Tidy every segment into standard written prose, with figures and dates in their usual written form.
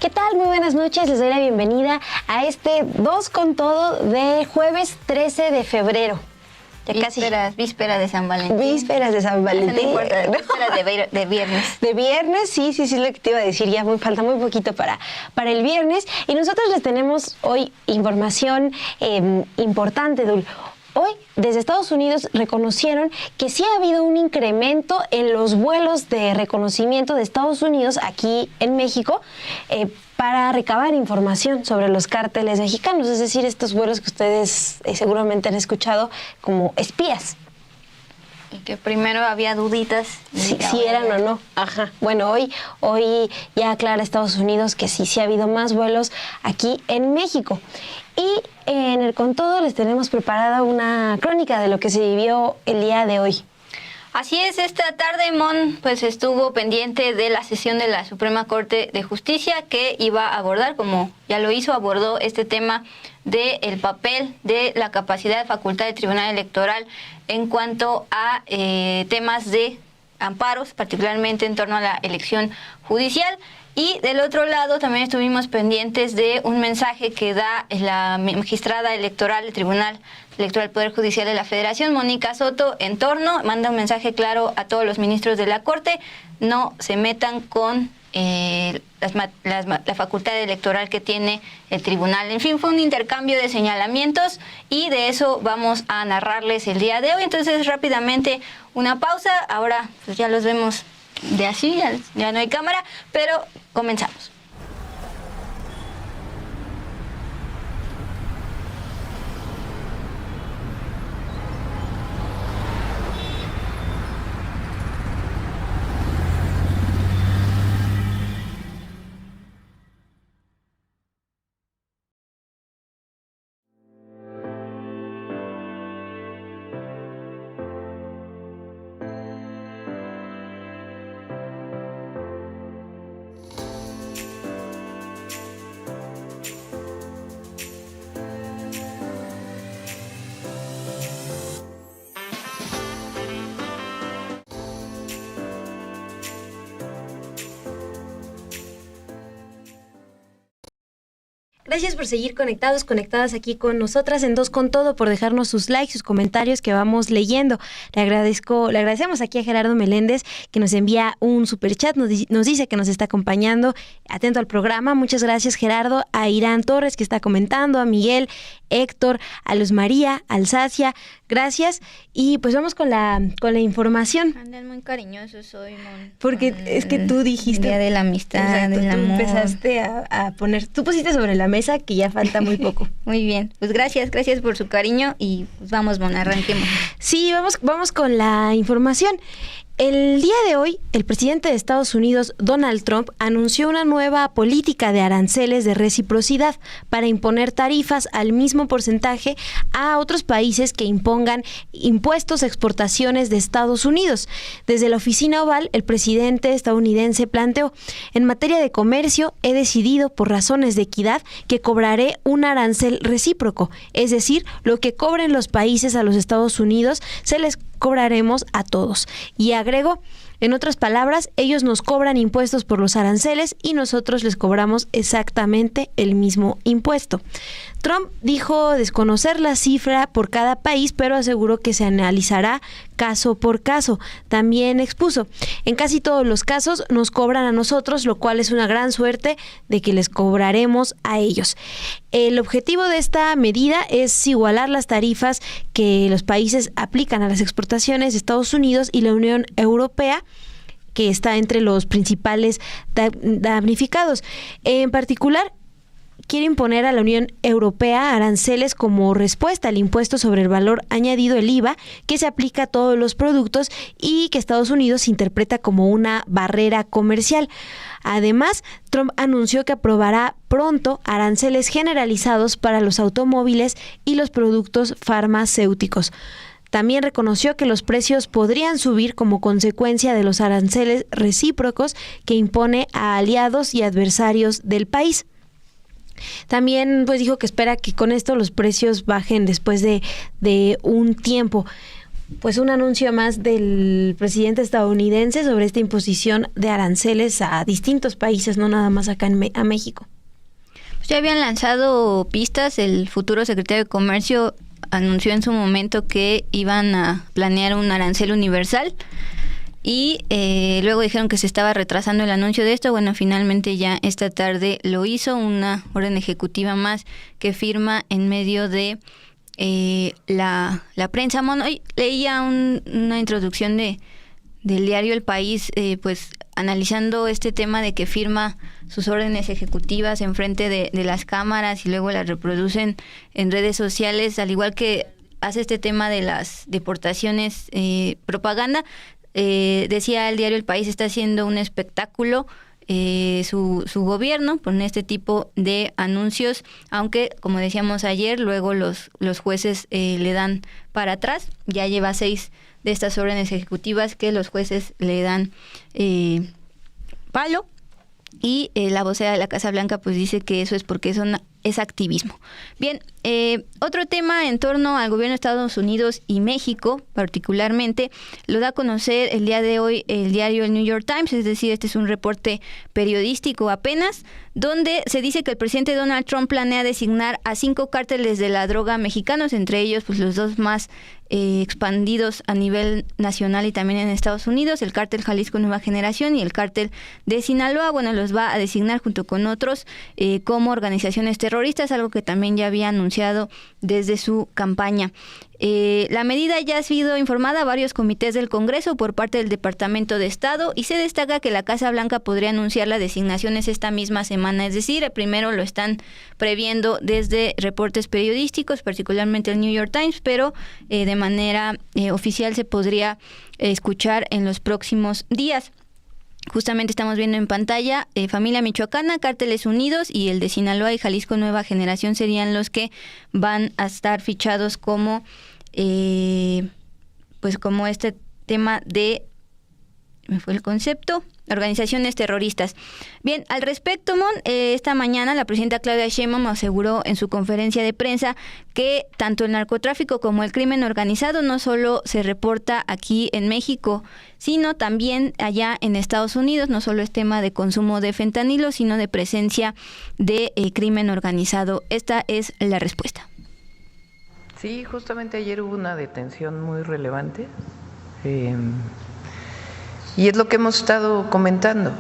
¿Qué tal? Muy buenas noches, les doy la bienvenida a este 2 con todo de jueves 13 de febrero. Víspera de San Valentín. Vísperas de San Valentín. No importa, vísperas de viernes. De viernes, sí, es lo que te iba a decir, ya falta muy poquito para el viernes. Y nosotros les tenemos hoy información importante, Dul. Hoy, desde Estados Unidos, reconocieron que sí ha habido un incremento en los vuelos de reconocimiento de Estados Unidos aquí en México para recabar información sobre los cárteles mexicanos, es decir, estos vuelos que ustedes seguramente han escuchado como espías. Y que primero había duditas. Si eran o no. Ajá. Bueno, hoy ya aclara Estados Unidos que sí ha habido más vuelos aquí en México. Y en el Con Todo les tenemos preparada una crónica de lo que se vivió el día de hoy. Así es, esta tarde Mon pues estuvo pendiente de la sesión de la Suprema Corte de Justicia que iba a abordar, como ya lo hizo, abordó este tema del papel de la capacidad de facultad del Tribunal Electoral en cuanto a temas de amparos, particularmente en torno a la elección judicial. Y del otro lado también estuvimos pendientes de un mensaje que da la magistrada electoral del Tribunal Electoral del Poder Judicial de la Federación, Mónica Soto, manda un mensaje claro a todos los ministros de la Corte: no se metan con la facultad electoral que tiene el tribunal. En fin, fue un intercambio de señalamientos y de eso vamos a narrarles el día de hoy. Entonces, rápidamente una pausa. Ahora pues ya los vemos de así, ya no hay cámara, pero comenzamos. Gracias por seguir conectadas aquí con nosotras en Dos con Todo, por dejarnos sus likes, sus comentarios que vamos leyendo. Le agradecemos aquí a Gerardo Meléndez, que nos envía un superchat, nos dice que nos está acompañando, atento al programa. Muchas gracias, Gerardo. A Irán Torres, que está comentando, a Miguel, Héctor, a Luz María, a Alsacia, gracias. Y pues vamos con la información. Andan muy cariñosos hoy, Mon. Porque es que tú dijiste... El día de la amistad, exacto, del amor. Tú empezaste a poner... Tú pusiste sobre la mesa que ya falta muy poco. Muy bien, pues gracias por su cariño y pues vamos, Mon, arranquemos. Sí, vamos con la información. El día de hoy, el presidente de Estados Unidos, Donald Trump, anunció una nueva política de aranceles de reciprocidad para imponer tarifas al mismo porcentaje a otros países que impongan impuestos a exportaciones de Estados Unidos. Desde la Oficina Oval, el presidente estadounidense planteó: en materia de comercio, he decidido, por razones de equidad, que cobraré un arancel recíproco, es decir, lo que cobren los países a los Estados Unidos, se les cobraremos a todos. Y agregó: en otras palabras, ellos nos cobran impuestos por los aranceles y nosotros les cobramos exactamente el mismo impuesto. Trump dijo desconocer la cifra por cada país, pero aseguró que se analizará caso por caso. También expuso: en casi todos los casos nos cobran a nosotros, lo cual es una gran suerte de que les cobraremos a ellos. El objetivo de esta medida es igualar las tarifas que los países aplican a las exportaciones de Estados Unidos y la Unión Europea, que está entre los principales damnificados. En particular, quiere imponer a la Unión Europea aranceles como respuesta al impuesto sobre el valor añadido, el IVA, que se aplica a todos los productos y que Estados Unidos interpreta como una barrera comercial. Además, Trump anunció que aprobará pronto aranceles generalizados para los automóviles y los productos farmacéuticos. También reconoció que los precios podrían subir como consecuencia de los aranceles recíprocos que impone a aliados y adversarios del país. También pues dijo que espera que con esto los precios bajen después de un tiempo. Pues un anuncio más del presidente estadounidense sobre esta imposición de aranceles a distintos países, no nada más acá a México. Pues ya habían lanzado pistas. El futuro secretario de Comercio anunció en su momento que iban a planear un arancel universal y luego dijeron que se estaba retrasando el anuncio de esto. Bueno, finalmente ya esta tarde lo hizo, una orden ejecutiva más que firma en medio de la prensa. Bueno, hoy leía una introducción del diario El País, pues analizando este tema de que firma sus órdenes ejecutivas en frente de las cámaras y luego las reproducen en redes sociales, al igual que hace este tema de las deportaciones, propaganda. Decía el diario El País, está haciendo un espectáculo su gobierno con este tipo de anuncios, aunque como decíamos ayer, luego los jueces le dan para atrás. Ya lleva 6 de estas órdenes ejecutivas que los jueces le dan palo, y la vocera de la Casa Blanca pues dice que eso es porque es activismo. Bien, otro tema en torno al gobierno de Estados Unidos y México particularmente lo da a conocer el día de hoy el diario El New York Times, es decir, este es un reporte periodístico apenas, donde se dice que el presidente Donald Trump planea designar a 5 cárteles de la droga mexicanos, entre ellos pues los 2 más expandidos a nivel nacional y también en Estados Unidos, el cártel Jalisco Nueva Generación y el cártel de Sinaloa. Bueno, los va a designar junto con otros como organizaciones terroristas, algo que también ya había anunciado desde su campaña. La medida ya ha sido informada a varios comités del Congreso por parte del Departamento de Estado y se destaca que la Casa Blanca podría anunciar las designaciones esta misma semana, es decir, primero lo están previendo desde reportes periodísticos, particularmente el New York Times, pero de manera oficial se podría escuchar en los próximos días. Justamente estamos viendo en pantalla Familia Michoacana, Cárteles Unidos y el de Sinaloa y Jalisco Nueva Generación serían los que van a estar fichados como pues como este tema de, me fue el concepto, organizaciones terroristas. Bien, al respecto, esta mañana la presidenta Claudia Sheinbaum aseguró en su conferencia de prensa que tanto el narcotráfico como el crimen organizado no solo se reporta aquí en México, sino también allá en Estados Unidos. No solo es tema de consumo de fentanilo, sino de presencia de crimen organizado. Esta es la respuesta. Sí, justamente ayer hubo una detención muy relevante. Y es lo que hemos estado comentando,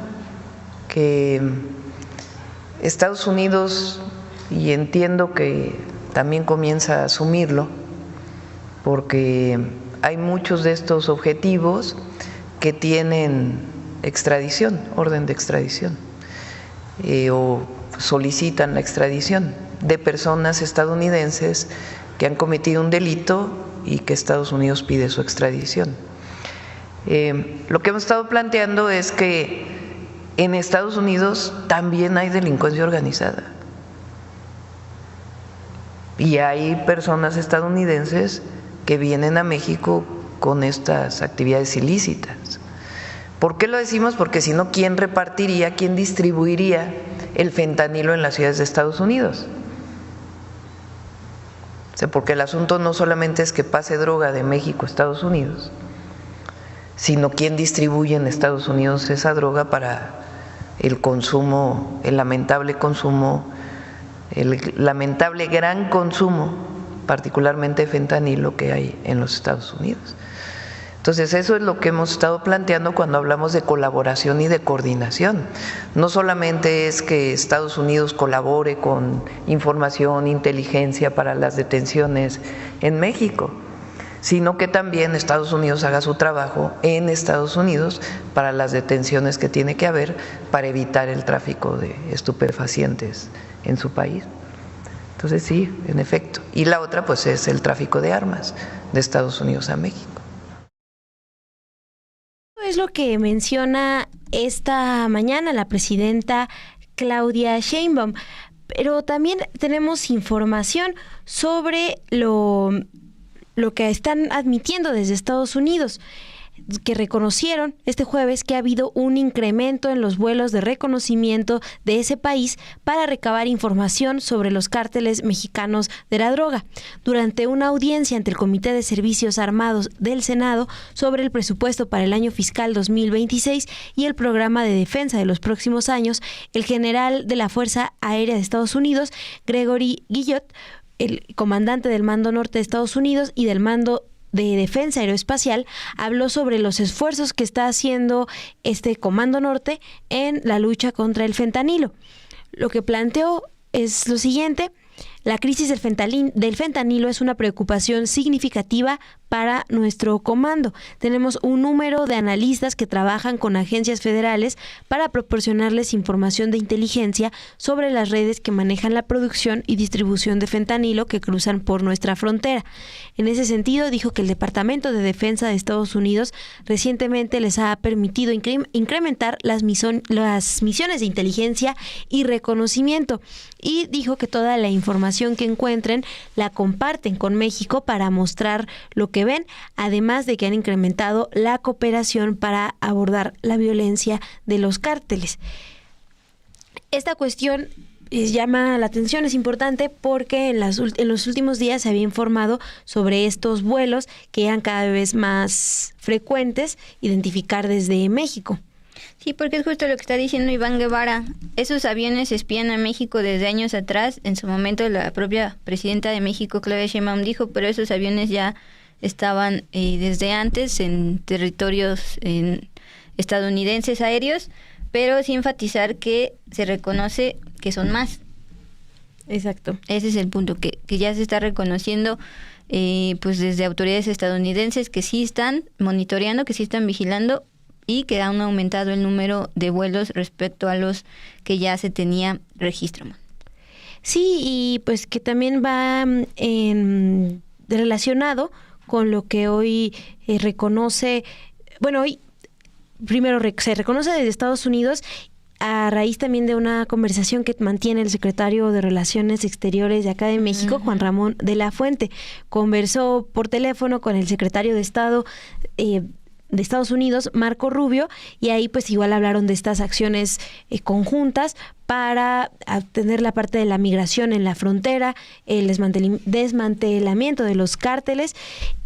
que Estados Unidos, y entiendo que también comienza a asumirlo, porque hay muchos de estos objetivos que tienen extradición, orden de extradición, o solicitan la extradición de personas estadounidenses que han cometido un delito y que Estados Unidos pide su extradición. Lo que hemos estado planteando es que en Estados Unidos también hay delincuencia organizada y hay personas estadounidenses que vienen a México con estas actividades ilícitas. ¿Por qué lo decimos? Porque si no, ¿quién repartiría, quién distribuiría el fentanilo en las ciudades de Estados Unidos? O sea, porque el asunto no solamente es que pase droga de México a Estados Unidos, sino quién distribuye en Estados Unidos esa droga para el consumo, el lamentable consumo, el lamentable gran consumo, particularmente de fentanilo que hay en los Estados Unidos. Entonces, eso es lo que hemos estado planteando cuando hablamos de colaboración y de coordinación. No solamente es que Estados Unidos colabore con información, inteligencia para las detenciones en México, sino que también Estados Unidos haga su trabajo en Estados Unidos para las detenciones que tiene que haber para evitar el tráfico de estupefacientes en su país. Entonces sí, en efecto. Y la otra pues es el tráfico de armas de Estados Unidos a México. Es lo que menciona esta mañana la presidenta Claudia Sheinbaum, pero también tenemos información sobre lo que están admitiendo desde Estados Unidos. que reconocieron este jueves que ha habido un incremento en los vuelos de reconocimiento de ese país para recabar información sobre los cárteles mexicanos de la droga. Durante una audiencia ante el Comité de Servicios Armados del Senado sobre el presupuesto para el año fiscal 2026 y el programa de defensa de los próximos años, el general de la Fuerza Aérea de Estados Unidos, Gregory Guillot, el comandante del Mando Norte de Estados Unidos y del Mando de Defensa Aeroespacial, habló sobre los esfuerzos que está haciendo este Comando Norte en la lucha contra el fentanilo. Lo que planteó es lo siguiente: la crisis del fentanilo es una preocupación significativa para nuestro comando. Tenemos un número de analistas que trabajan con agencias federales para proporcionarles información de inteligencia sobre las redes que manejan la producción y distribución de fentanilo que cruzan por nuestra frontera. En ese sentido, dijo que el Departamento de Defensa de Estados Unidos recientemente les ha permitido incrementar las misiones de inteligencia y reconocimiento, y dijo que toda la información que encuentren la comparten con México para mostrar lo que ven, además de que han incrementado la cooperación para abordar la violencia de los cárteles. Esta cuestión llama la atención, es importante porque en los últimos días se había informado sobre estos vuelos que eran cada vez más frecuentes identificar desde México. Sí, porque es justo lo que está diciendo Iván Guevara. Esos aviones espían a México desde años atrás. En su momento la propia presidenta de México, Claudia Sheinbaum, dijo, pero esos aviones ya estaban desde antes en territorios estadounidenses aéreos, pero sí enfatizar que se reconoce que son más. Exacto. Ese es el punto, que ya se está reconociendo pues desde autoridades estadounidenses que sí están monitoreando, que sí están vigilando y que han aumentado el número de vuelos respecto a los que ya se tenía registro. Sí, y pues que también va relacionado con lo que hoy reconoce, bueno, hoy primero se reconoce desde Estados Unidos a raíz también de una conversación que mantiene el secretario de Relaciones Exteriores de acá de México, Juan Ramón de la Fuente. Conversó por teléfono con el secretario de Estado de Estados Unidos, Marco Rubio, y ahí pues igual hablaron de estas acciones conjuntas para atender la parte de la migración en la frontera, el desmantelamiento de los cárteles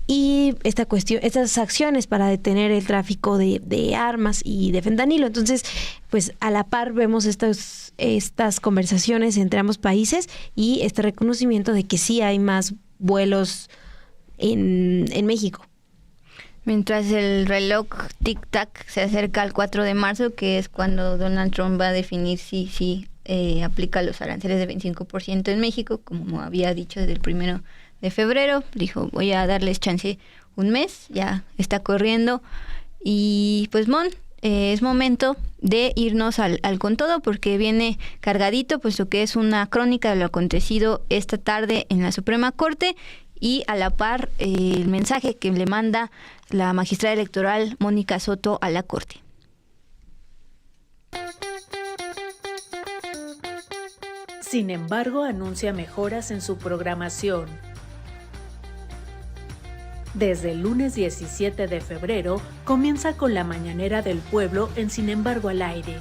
y estas acciones para detener el tráfico de armas y de fentanilo. Entonces, pues a la par vemos estas conversaciones entre ambos países y este reconocimiento de que sí hay más vuelos en México. Mientras el reloj tic-tac se acerca al 4 de marzo, que es cuando Donald Trump va a definir si aplica los aranceles de 25% en México, como había dicho desde el 1 de febrero. Dijo, voy a darles chance un mes, ya está corriendo. Y pues, es momento de irnos al con todo, porque viene cargadito, puesto que es una crónica de lo acontecido esta tarde en la Suprema Corte, y a la par el mensaje que le manda la magistrada electoral Mónica Soto a la Corte. Sin embargo, anuncia mejoras en su programación. Desde el lunes 17 de febrero comienza con la Mañanera del Pueblo en Sin embargo al aire.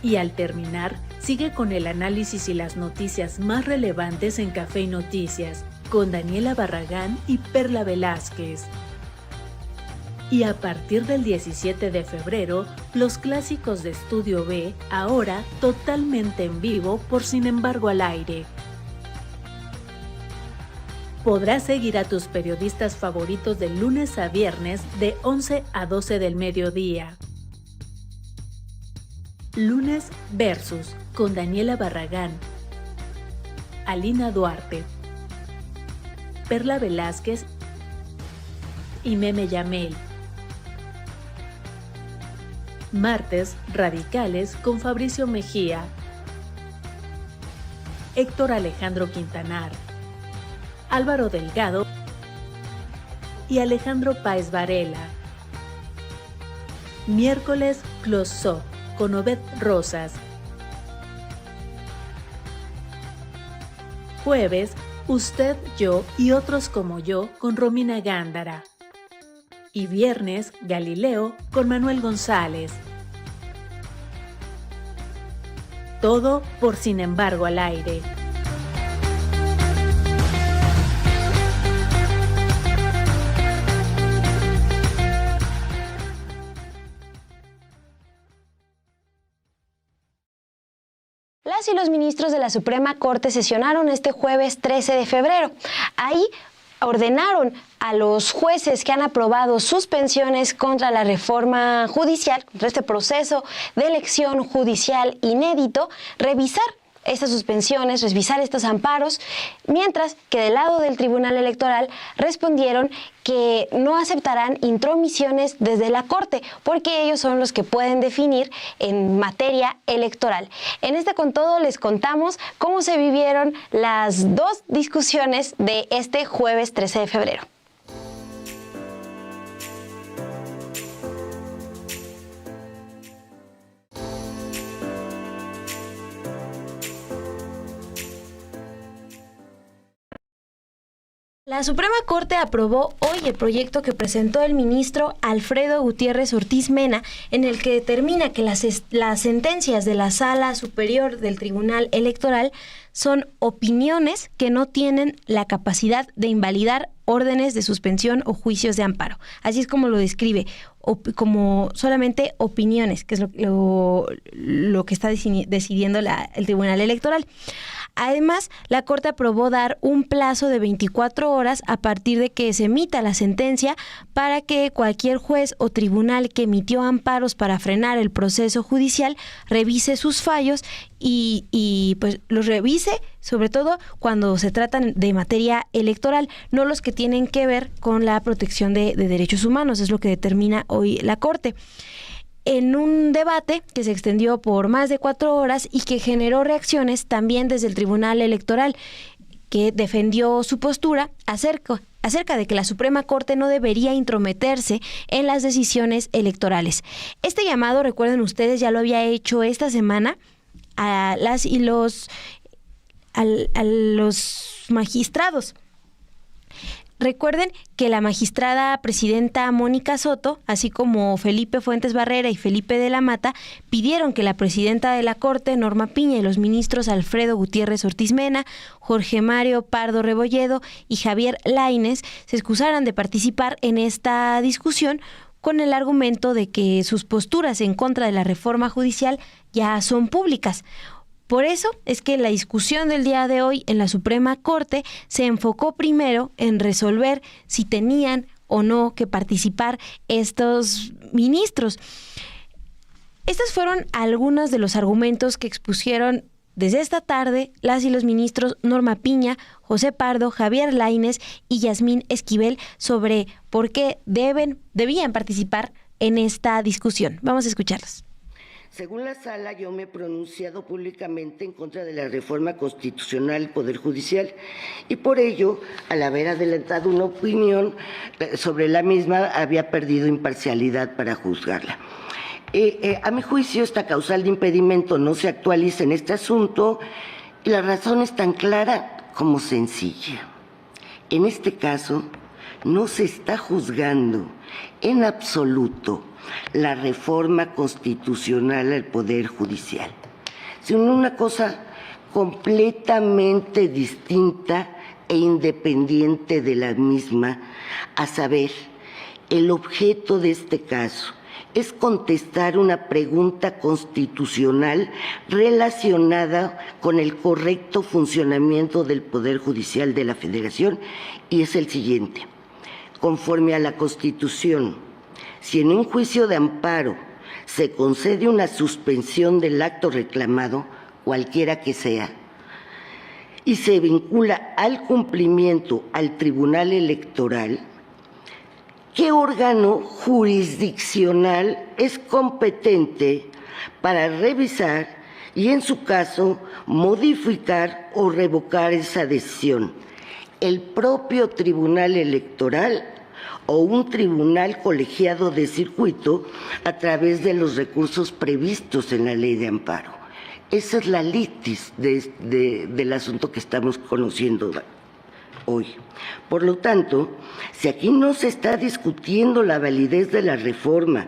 Y al terminar, sigue con el análisis y las noticias más relevantes en Café y Noticias, con Daniela Barragán y Perla Velázquez. Y a partir del 17 de febrero, los clásicos de Estudio B, ahora totalmente en vivo por Sin embargo al aire. Podrás seguir a tus periodistas favoritos de lunes a viernes de 11 a 12 del mediodía. Lunes Versus, con Daniela Barragán, Alina Duarte, Perla Velázquez y Meme Yamel. Martes, Radicales con Fabricio Mejía, Héctor Alejandro Quintanar, Álvaro Delgado y Alejandro Páez Varela. Miércoles, Close Up con Obed Rosas. Jueves, Usted, Yo y Otros como Yo con Romina Gándara. y viernes Galileo con Manuel González. Todo por Sin embargo al aire. Las y los ministros de la Suprema Corte sesionaron este jueves 13 de febrero. Ahí ordenaron a los jueces que han aprobado suspensiones contra la reforma judicial, contra este proceso de elección judicial inédito, revisar estas suspensiones, revisar estos amparos, mientras que del lado del Tribunal Electoral respondieron que no aceptarán intromisiones desde la Corte, porque ellos son los que pueden definir en materia electoral. En este Con Todo les contamos cómo se vivieron las dos discusiones de este jueves 13 de febrero. La Suprema Corte aprobó hoy el proyecto que presentó el ministro Alfredo Gutiérrez Ortiz Mena, en el que determina que las sentencias de la Sala Superior del Tribunal Electoral son opiniones que no tienen la capacidad de invalidar órdenes de suspensión o juicios de amparo. Así es como lo describe, como solamente opiniones, que es lo que está decidiendo el Tribunal Electoral. Además, la Corte aprobó dar un plazo de 24 horas a partir de que se emita la sentencia para que cualquier juez o tribunal que emitió amparos para frenar el proceso judicial revise sus fallos y pues los revise, sobre todo cuando se tratan de materia electoral, no los que tienen que ver con la protección de derechos humanos, es lo que determina hoy la Corte. En un debate que se extendió por más de 4 horas y que generó reacciones también desde el Tribunal Electoral, que defendió su postura acerca de que la Suprema Corte no debería intrometerse en las decisiones electorales. Este llamado, recuerden ustedes, ya lo había hecho esta semana a los magistrados. Recuerden que la magistrada presidenta Mónica Soto, así como Felipe Fuentes Barrera y Felipe de la Mata, pidieron que la presidenta de la Corte, Norma Piña, y los ministros Alfredo Gutiérrez Ortiz Mena, Jorge Mario Pardo Rebolledo y Javier Lainez se excusaran de participar en esta discusión con el argumento de que sus posturas en contra de la reforma judicial ya son públicas. Por eso es que la discusión del día de hoy en la Suprema Corte se enfocó primero en resolver si tenían o no que participar estos ministros. Estos fueron algunos de los argumentos que expusieron desde esta tarde las y los ministros Norma Piña, José Pardo, Javier Lainez y Yasmín Esquivel sobre por qué debían participar en esta discusión. Vamos a escucharlos. Según la Sala, yo me he pronunciado públicamente en contra de la reforma constitucional del Poder Judicial y por ello, al haber adelantado una opinión sobre la misma, había perdido imparcialidad para juzgarla. A mi juicio, esta causal de impedimento no se actualiza en este asunto y la razón es tan clara como sencilla. En este caso, no se está juzgando en absoluto la reforma constitucional al Poder Judicial, sino una cosa completamente distinta e independiente de la misma, a saber, el objeto de este caso es contestar una pregunta constitucional relacionada con el correcto funcionamiento del Poder Judicial de la Federación y es el siguiente. Conforme a la Constitución, si en un juicio de amparo se concede una suspensión del acto reclamado, cualquiera que sea, y se vincula al cumplimiento al Tribunal Electoral, ¿qué órgano jurisdiccional es competente para revisar y, en su caso, modificar o revocar esa decisión? ¿El propio Tribunal Electoral o un tribunal colegiado de circuito a través de los recursos previstos en la ley de amparo? Esa es la litis del asunto que estamos conociendo hoy. Por lo tanto, si aquí no se está discutiendo la validez de la reforma,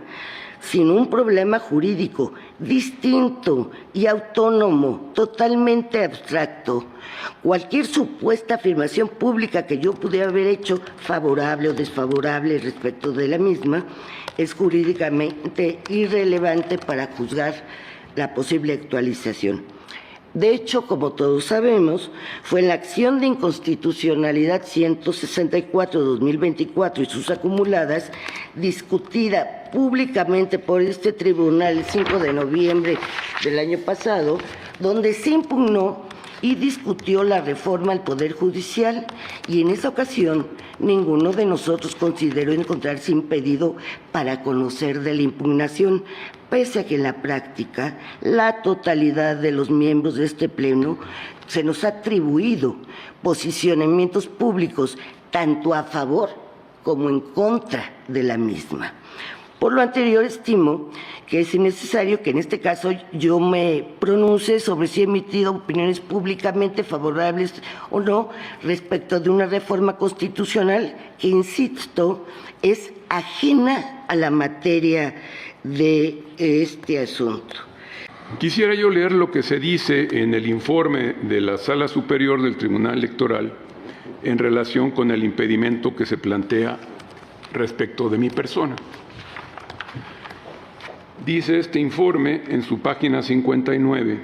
sino un problema jurídico distinto y autónomo, totalmente abstracto, cualquier supuesta afirmación pública que yo pudiera haber hecho, favorable o desfavorable respecto de la misma, es jurídicamente irrelevante para juzgar la posible actualización. De hecho, como todos sabemos, fue en la acción de inconstitucionalidad 164/2024 y sus acumuladas, discutida públicamente por este tribunal el 5 de noviembre del año pasado, donde se impugnó y discutió la reforma al Poder Judicial, y en esa ocasión ninguno de nosotros consideró encontrarse impedido para conocer de la impugnación, pese a que en la práctica la totalidad de los miembros de este Pleno se nos ha atribuido posicionamientos públicos tanto a favor como en contra de la misma. Por lo anterior, estimo que es innecesario que en este caso yo me pronuncie sobre si he emitido opiniones públicamente favorables o no respecto de una reforma constitucional que, insisto, es ajena a la materia de este asunto. Quisiera yo leer lo que se dice en el informe de la Sala Superior del Tribunal Electoral en relación con el impedimento que se plantea respecto de mi persona. Dice este informe en su página 59,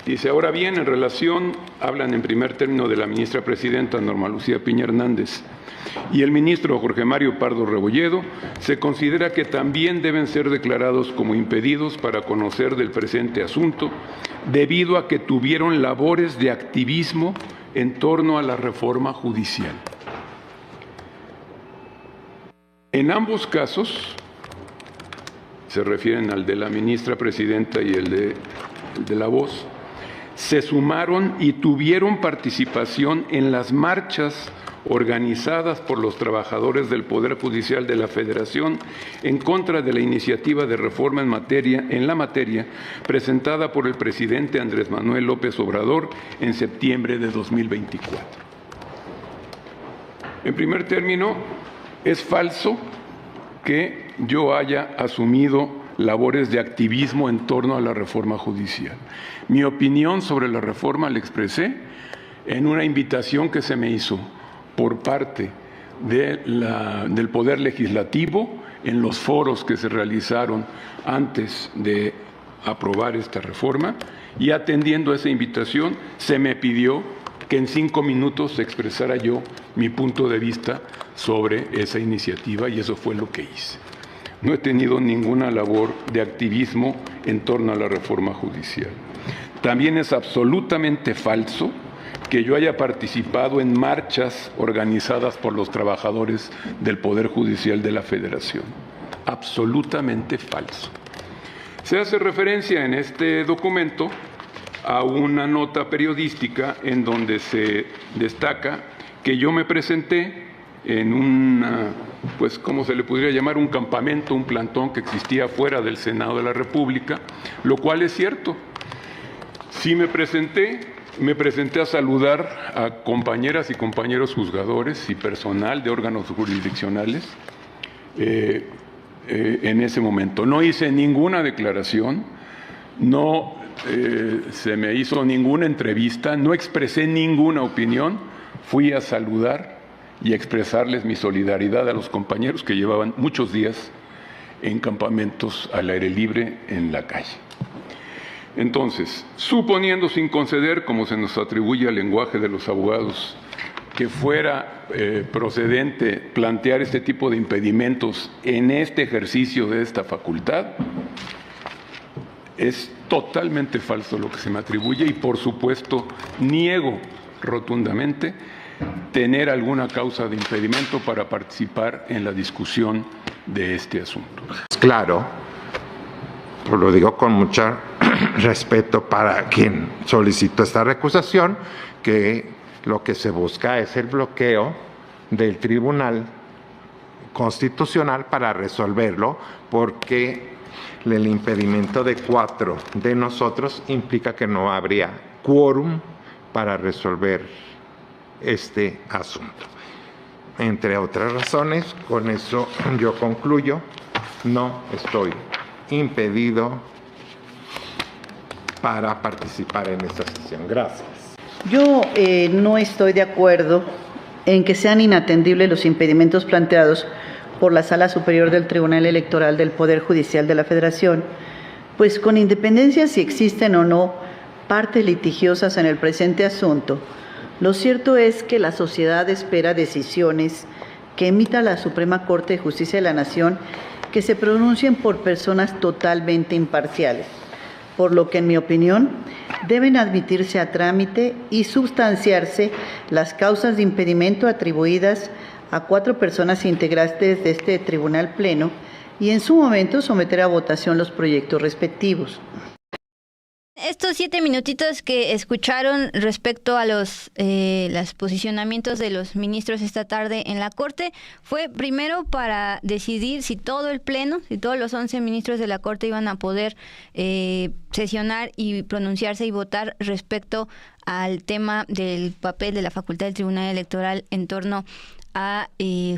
dice: ahora bien, en relación, hablan en primer término de la ministra presidenta Norma Lucía Piña Hernández y el ministro Jorge Mario Pardo Rebolledo, se considera que también deben ser declarados como impedidos para conocer del presente asunto, debido a que tuvieron labores de activismo en torno a la reforma judicial. En ambos casos, se refieren al de la ministra presidenta y el de La Voz, se sumaron y tuvieron participación en las marchas organizadas por los trabajadores del Poder Judicial de la Federación en contra de la iniciativa de reforma en la materia presentada por el presidente Andrés Manuel López Obrador en septiembre de 2024. En primer término, es falso que yo haya asumido labores de activismo en torno a la reforma judicial. Mi opinión sobre la reforma la expresé en una invitación que se me hizo por parte del Poder Legislativo en los foros que se realizaron antes de aprobar esta reforma, y atendiendo a esa invitación se me pidió que en 5 minutos expresara yo mi punto de vista sobre esa iniciativa, y eso fue lo que hice. No he tenido ninguna labor de activismo en torno a la reforma judicial. También es absolutamente falso que yo haya participado en marchas organizadas por los trabajadores del Poder Judicial de la Federación. Absolutamente falso. Se hace referencia en este documento a una nota periodística en donde se destaca que yo me presenté en pues, ¿cómo se le podría llamar? Un campamento, un plantón que existía fuera del Senado de la República, lo cual es cierto. Sí me presenté a saludar a compañeras y compañeros juzgadores y personal de órganos jurisdiccionales en ese momento. No hice ninguna declaración, no se me hizo ninguna entrevista, no expresé ninguna opinión, fui a saludar y expresarles mi solidaridad a los compañeros que llevaban muchos días en campamentos al aire libre en la calle. Entonces, suponiendo sin conceder, como se nos atribuye al lenguaje de los abogados, que fuera procedente plantear este tipo de impedimentos en este ejercicio de esta facultad, es totalmente falso lo que se me atribuye y, por supuesto, niego rotundamente tener alguna causa de impedimento para participar en la discusión de este asunto. Claro, lo digo con mucho respeto para quien solicitó esta recusación, que lo que se busca es el bloqueo del Tribunal Constitucional para resolverlo, porque el impedimento de 4 de nosotros implica que no habría quórum para resolver este asunto. Entre otras razones, con eso yo concluyo, no estoy impedido para participar en esta sesión. Gracias. Yo no estoy de acuerdo en que sean inatendibles los impedimentos planteados por la Sala Superior del Tribunal Electoral del Poder Judicial de la Federación, pues con independencia si existen o no partes litigiosas en el presente asunto, lo cierto es que la sociedad espera decisiones que emita la Suprema Corte de Justicia de la Nación que se pronuncien por personas totalmente imparciales, por lo que, en mi opinión, deben admitirse a trámite y sustanciarse las causas de impedimento atribuidas a 4 personas integrantes de este Tribunal Pleno y, en su momento, someter a votación los proyectos respectivos. Estos 7 minutitos que escucharon respecto a los posicionamientos de los ministros esta tarde en la Corte fue primero para decidir si todo el Pleno, si todos los 11 ministros de la Corte iban a poder sesionar y pronunciarse y votar respecto al tema del papel de la facultad del Tribunal Electoral en torno a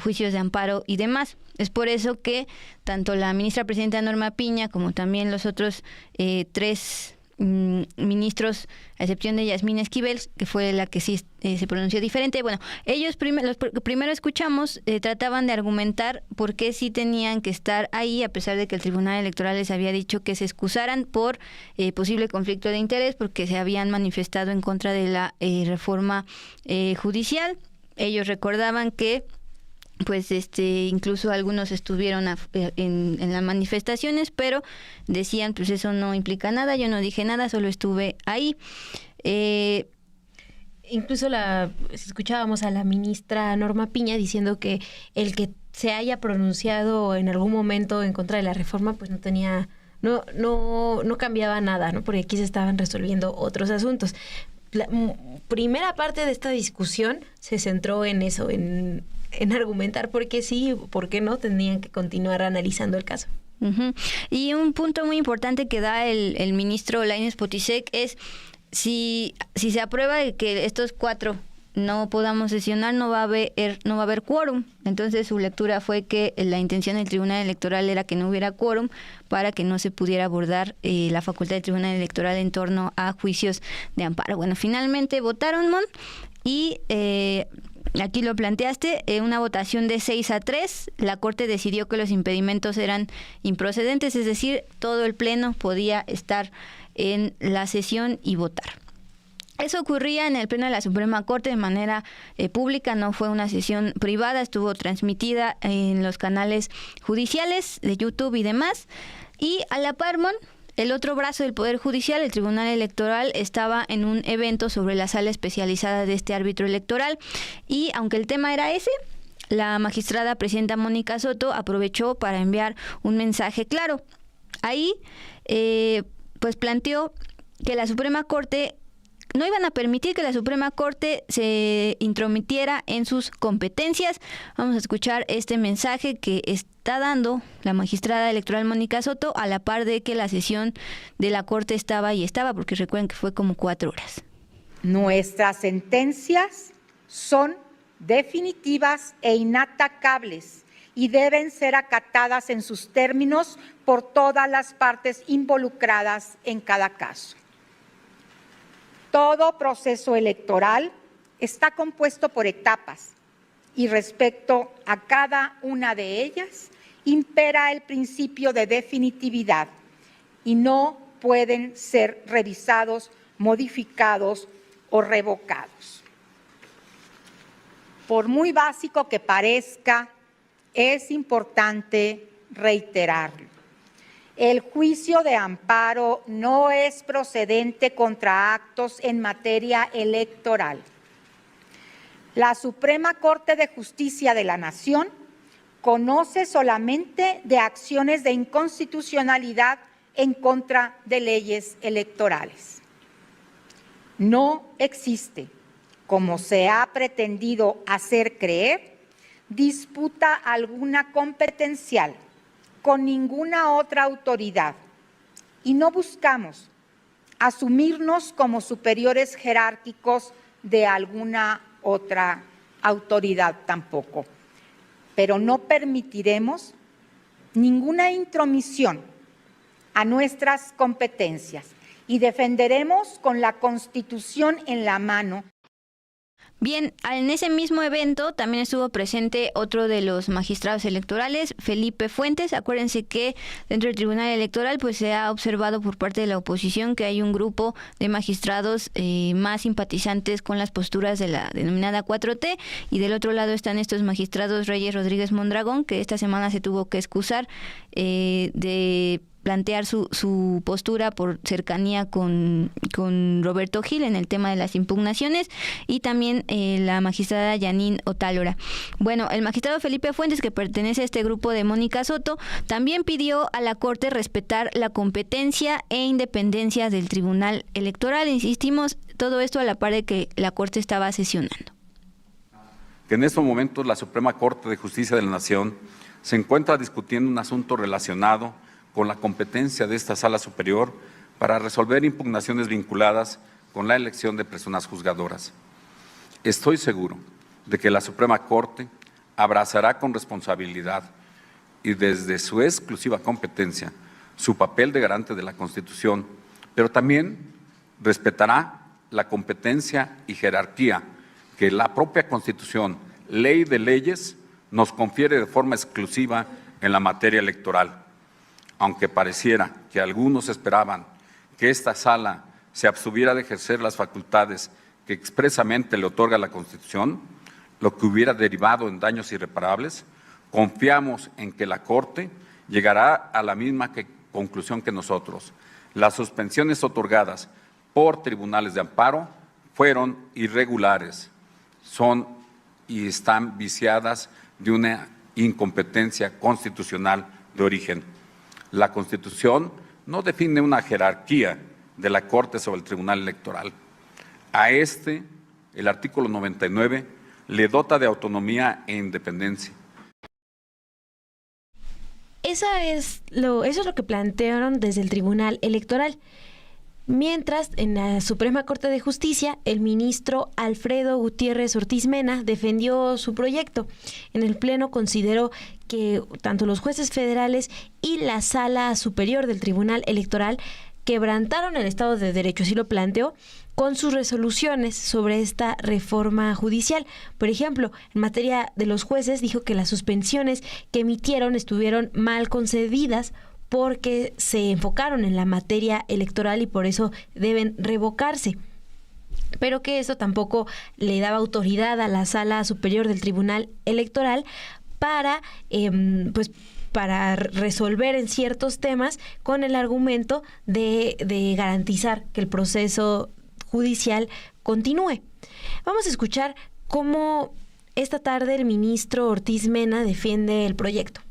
juicios de amparo y demás. Es por eso que tanto la ministra presidenta Norma Piña como también los otros 3 ministros, a excepción de Yasmín Esquivel, que fue la que sí se pronunció diferente. Bueno, ellos primero escuchamos, trataban de argumentar por qué sí tenían que estar ahí, a pesar de que el Tribunal Electoral les había dicho que se excusaran por posible conflicto de interés, porque se habían manifestado en contra de la reforma judicial. Ellos recordaban que pues incluso algunos estuvieron en las manifestaciones, pero decían, pues eso no implica nada, yo no dije nada, solo estuve ahí. Incluso escuchábamos a la ministra Norma Piña diciendo que el que se haya pronunciado en algún momento en contra de la reforma, pues no cambiaba nada, ¿no? Porque aquí se estaban resolviendo otros asuntos. La primera parte de esta discusión se centró en eso, en argumentar por qué sí, por qué no tendrían que continuar analizando el caso. Uh-huh. Y un punto muy importante que da el ministro Lainez Potisek es si se aprueba de que estos 4 no podamos sesionar, no va a haber quórum. Entonces su lectura fue que la intención del Tribunal Electoral era que no hubiera quórum para que no se pudiera abordar la facultad del Tribunal Electoral en torno a juicios de amparo. Bueno, finalmente votaron, Mon, y aquí lo planteaste, una votación de 6-3, la Corte decidió que los impedimentos eran improcedentes, es decir, todo el Pleno podía estar en la sesión y votar. Eso ocurría en el Pleno de la Suprema Corte de manera pública, no fue una sesión privada, estuvo transmitida en los canales judiciales de YouTube y demás. Y a la par, Mon, el otro brazo del Poder Judicial, el Tribunal Electoral, estaba en un evento sobre la sala especializada de este árbitro electoral. Y aunque el tema era ese, la magistrada presidenta Mónica Soto aprovechó para enviar un mensaje claro. Ahí, pues planteó que la Suprema Corte no iban a permitir que la Suprema Corte se intrometiera en sus competencias. Vamos a escuchar este mensaje que está dando la magistrada electoral Mónica Soto a la par de que la sesión de la Corte estaba, porque recuerden que fue como 4 horas. Nuestras sentencias son definitivas e inatacables y deben ser acatadas en sus términos por todas las partes involucradas en cada caso. Todo proceso electoral está compuesto por etapas y respecto a cada una de ellas impera el principio de definitividad y no pueden ser revisados, modificados o revocados. Por muy básico que parezca, es importante reiterarlo. El juicio de amparo no es procedente contra actos en materia electoral. La Suprema Corte de Justicia de la Nación conoce solamente de acciones de inconstitucionalidad en contra de leyes electorales. No existe, como se ha pretendido hacer creer, disputa alguna competencial con ninguna otra autoridad y no buscamos asumirnos como superiores jerárquicos de alguna otra autoridad tampoco. Pero no permitiremos ninguna intromisión a nuestras competencias y defenderemos con la Constitución en la mano. Bien, en ese mismo evento también estuvo presente otro de los magistrados electorales, Felipe Fuentes. Acuérdense que dentro del Tribunal Electoral pues se ha observado por parte de la oposición que hay un grupo de magistrados más simpatizantes con las posturas de la denominada 4T, y del otro lado están estos magistrados Reyes Rodríguez Mondragón, que esta semana se tuvo que excusar de plantear su postura por cercanía con Roberto Gil en el tema de las impugnaciones, y también la magistrada Yanín Otálora. Bueno, el magistrado Felipe Fuentes, que pertenece a este grupo de Mónica Soto, también pidió a la Corte respetar la competencia e independencia del Tribunal Electoral. Insistimos, todo esto a la par de que la Corte estaba sesionando. Que en estos momentos la Suprema Corte de Justicia de la Nación se encuentra discutiendo un asunto relacionado con la competencia de esta Sala Superior para resolver impugnaciones vinculadas con la elección de personas juzgadoras. Estoy seguro de que la Suprema Corte abrazará con responsabilidad y desde su exclusiva competencia su papel de garante de la Constitución, pero también respetará la competencia y jerarquía que la propia Constitución, ley de leyes, nos confiere de forma exclusiva en la materia electoral. Aunque pareciera que algunos esperaban que esta sala se abstuviera de ejercer las facultades que expresamente le otorga la Constitución, lo que hubiera derivado en daños irreparables, confiamos en que la Corte llegará a la misma conclusión que nosotros. Las suspensiones otorgadas por tribunales de amparo fueron irregulares, son y están viciadas de una incompetencia constitucional de origen. La Constitución no define una jerarquía de la Corte sobre el Tribunal Electoral. A el artículo 99, le dota de autonomía e independencia. Eso es lo que plantearon desde el Tribunal Electoral. Mientras, en la Suprema Corte de Justicia, el ministro Alfredo Gutiérrez Ortiz Mena defendió su proyecto. En el Pleno consideró que tanto los jueces federales y la Sala Superior del Tribunal Electoral quebrantaron el Estado de Derecho, así lo planteó, con sus resoluciones sobre esta reforma judicial. Por ejemplo, en materia de los jueces, dijo que las suspensiones que emitieron estuvieron mal concedidas porque se enfocaron en la materia electoral y por eso deben revocarse. Pero que eso tampoco le daba autoridad a la Sala Superior del Tribunal Electoral para resolver en ciertos temas con el argumento de garantizar que el proceso judicial continúe. Vamos a escuchar cómo esta tarde el ministro Ortiz Mena defiende el proyecto.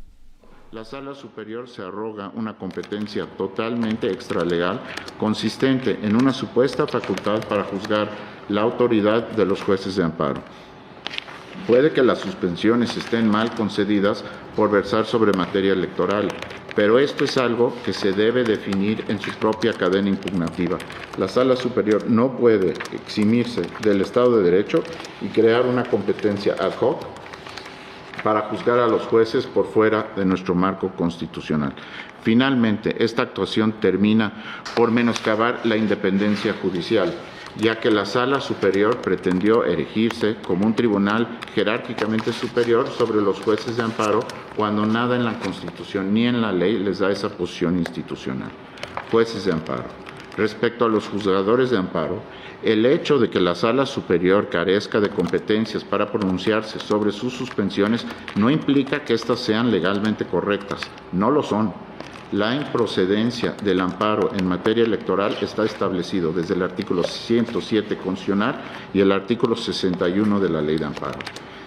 La Sala Superior se arroga una competencia totalmente extralegal, consistente en una supuesta facultad para juzgar la autoridad de los jueces de amparo. Puede que las suspensiones estén mal concedidas por versar sobre materia electoral, pero esto es algo que se debe definir en su propia cadena impugnativa. La Sala Superior no puede eximirse del Estado de Derecho y crear una competencia ad hoc para juzgar a los jueces por fuera de nuestro marco constitucional. Finalmente, esta actuación termina por menoscabar la independencia judicial, ya que la Sala Superior pretendió erigirse como un tribunal jerárquicamente superior sobre los jueces de amparo, cuando nada en la Constitución ni en la ley les da esa posición institucional. Jueces de amparo. Respecto a los juzgadores de amparo, el hecho de que la Sala Superior carezca de competencias para pronunciarse sobre sus suspensiones no implica que éstas sean legalmente correctas. No lo son. La improcedencia del amparo en materia electoral está establecido desde el artículo 107 constitucional y el artículo 61 de la Ley de Amparo.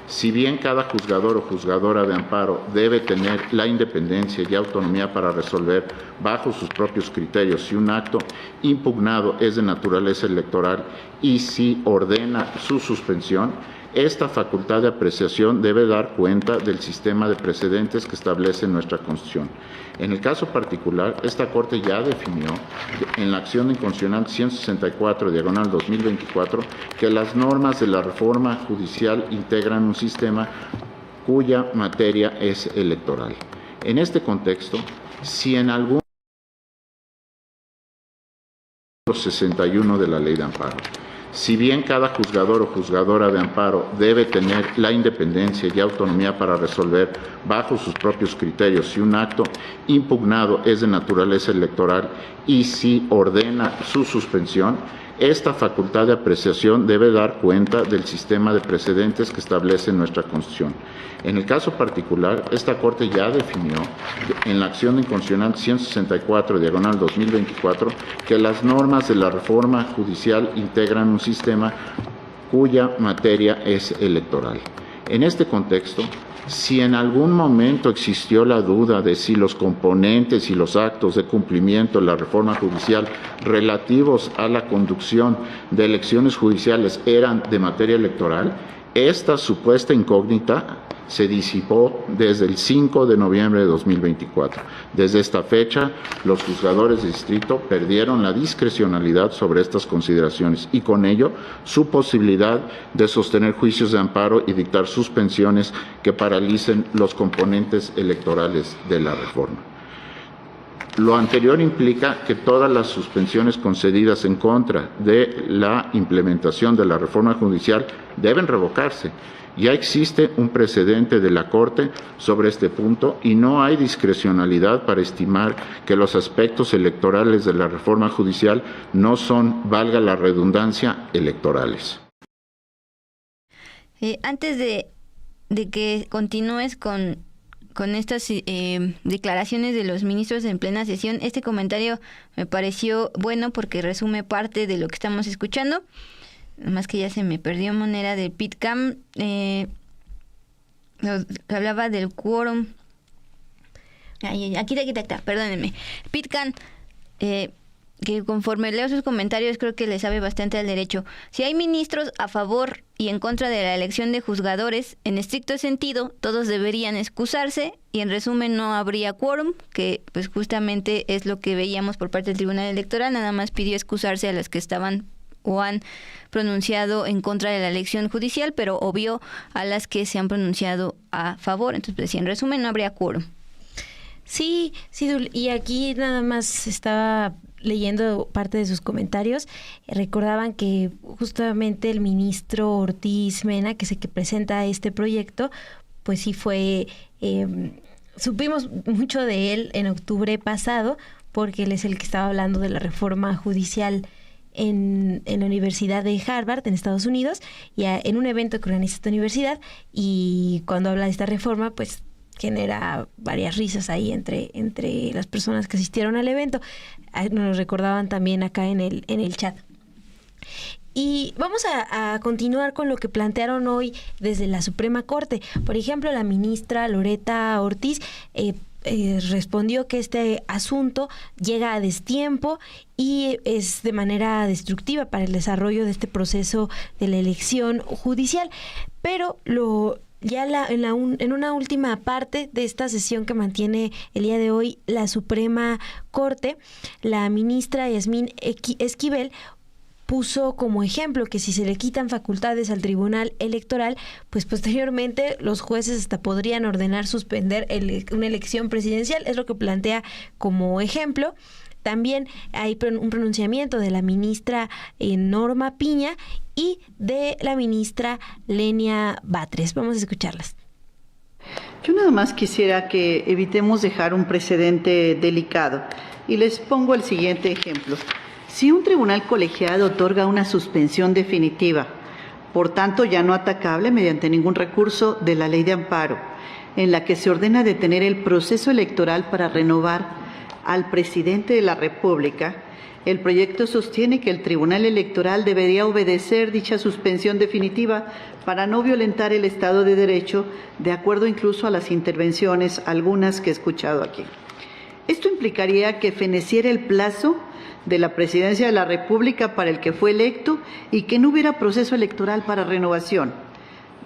Si bien cada juzgador o juzgadora de amparo debe tener la independencia y autonomía para resolver bajo sus propios criterios si un acto impugnado es de naturaleza electoral y si ordena su suspensión, Esta facultad de apreciación debe dar cuenta del sistema de precedentes que establece nuestra Constitución. En el caso particular, esta Corte ya definió en la acción inconstitucional 164/2024 que las normas de la reforma judicial integran un sistema cuya materia es electoral. En este contexto, si en algún 61 de la Ley de Amparo, si bien cada juzgador o juzgadora de amparo debe tener la independencia y autonomía para resolver bajo sus propios criterios si un acto impugnado es de naturaleza electoral y si ordena su suspensión, esta facultad de apreciación debe dar cuenta del sistema de precedentes que establece nuestra Constitución. En el caso particular, esta Corte ya definió en la acción inconstitucional 164/2024 que las normas de la reforma judicial integran un sistema cuya materia es electoral. En este contexto, si en algún momento existió la duda de si los componentes y los actos de cumplimiento de la reforma judicial relativos a la conducción de elecciones judiciales eran de materia electoral, esta supuesta incógnita se disipó desde el 5 de noviembre de 2024. Desde esta fecha, los juzgadores de distrito perdieron la discrecionalidad sobre estas consideraciones y con ello su posibilidad de sostener juicios de amparo y dictar suspensiones que paralicen los componentes electorales de la reforma. Lo anterior implica que todas las suspensiones concedidas en contra de la implementación de la reforma judicial deben revocarse. Ya existe un precedente de la Corte sobre este punto y no hay discrecionalidad para estimar que los aspectos electorales de la reforma judicial no son, valga la redundancia, electorales. Antes de que continúes con estas declaraciones de los ministros en plena sesión, este comentario me pareció bueno porque resume parte de lo que estamos escuchando. Más que ya se me perdió, Monera, del PITCAM, que hablaba del quórum. Aquí está, perdónenme. PITCAM, que conforme leo sus comentarios creo que le sabe bastante al derecho. Si hay ministros a favor y en contra de la elección de juzgadores, en estricto sentido, todos deberían excusarse y en resumen no habría quórum, que pues justamente es lo que veíamos por parte del Tribunal Electoral, nada más pidió excusarse a las que estaban o han pronunciado en contra de la elección judicial, pero obvió a las que se han pronunciado a favor. Entonces, pues, en resumen, no habría quórum. Sí, y aquí nada más estaba leyendo parte de sus comentarios. Recordaban que justamente el ministro Ortiz Mena, que es el que presenta este proyecto, pues sí fue, supimos mucho de él en octubre pasado, porque él es el que estaba hablando de la reforma judicial en la Universidad de Harvard, en Estados Unidos, y en un evento que organiza esta universidad, y cuando habla de esta reforma, pues genera varias risas ahí entre las personas que asistieron al evento. Nos lo recordaban también acá en el chat. Y vamos a continuar con lo que plantearon hoy desde la Suprema Corte. Por ejemplo, la ministra Loretta Ortiz respondió que este asunto llega a destiempo y es de manera destructiva para el desarrollo de este proceso de la elección judicial. Pero en una última parte de esta sesión que mantiene el día de hoy la Suprema Corte, la ministra Yasmín Esquivel puso como ejemplo que si se le quitan facultades al Tribunal Electoral, pues posteriormente los jueces hasta podrían ordenar suspender una elección presidencial. Es lo que plantea como ejemplo. También hay un pronunciamiento de la ministra Norma Piña y de la ministra Lenia Batres. Vamos a escucharlas. Yo nada más quisiera que evitemos dejar un precedente delicado y les pongo el siguiente ejemplo. Si un tribunal colegiado otorga una suspensión definitiva, por tanto ya no atacable mediante ningún recurso de la Ley de Amparo, en la que se ordena detener el proceso electoral para renovar al presidente de la República, el proyecto sostiene que el Tribunal Electoral debería obedecer dicha suspensión definitiva para no violentar el Estado de Derecho, de acuerdo incluso a las intervenciones, algunas que he escuchado aquí. Esto implicaría que feneciera el plazo de la presidencia de la República para el que fue electo y que no hubiera proceso electoral para renovación.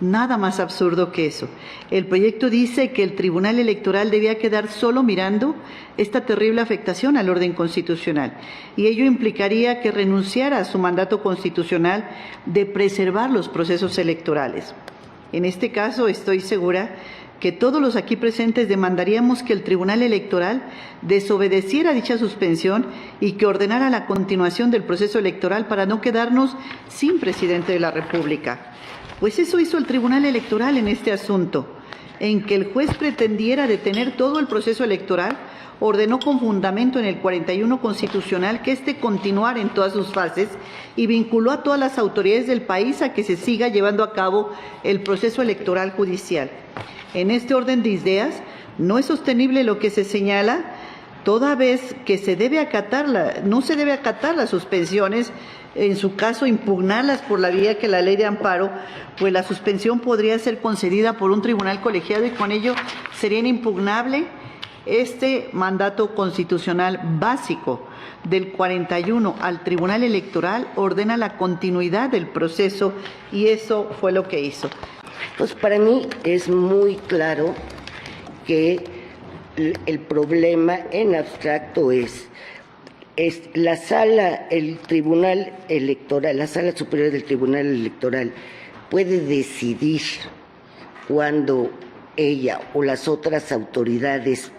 Nada más absurdo que eso. El proyecto dice que el Tribunal Electoral debía quedar solo mirando esta terrible afectación al orden constitucional, y ello implicaría que renunciara a su mandato constitucional de preservar los procesos electorales. En este caso, estoy segura que todos los aquí presentes demandaríamos que el Tribunal Electoral desobedeciera dicha suspensión y que ordenara la continuación del proceso electoral para no quedarnos sin presidente de la República. Pues eso hizo el Tribunal Electoral en este asunto, en que el juez pretendiera detener todo el proceso electoral, ordenó con fundamento en el 41 constitucional que éste continuara en todas sus fases y vinculó a todas las autoridades del país a que se siga llevando a cabo el proceso electoral judicial. En este orden de ideas, no es sostenible lo que se señala, toda vez que no se debe acatar las suspensiones, en su caso impugnarlas por la vía que la ley de amparo, pues la suspensión podría ser concedida por un tribunal colegiado y con ello sería inimpugnable este mandato constitucional básico del 41 al Tribunal Electoral, ordena la continuidad del proceso y eso fue lo que hizo. Pues para mí es muy claro que el problema en abstracto es la Sala Superior del Tribunal Electoral puede decidir cuando ella o las otras autoridades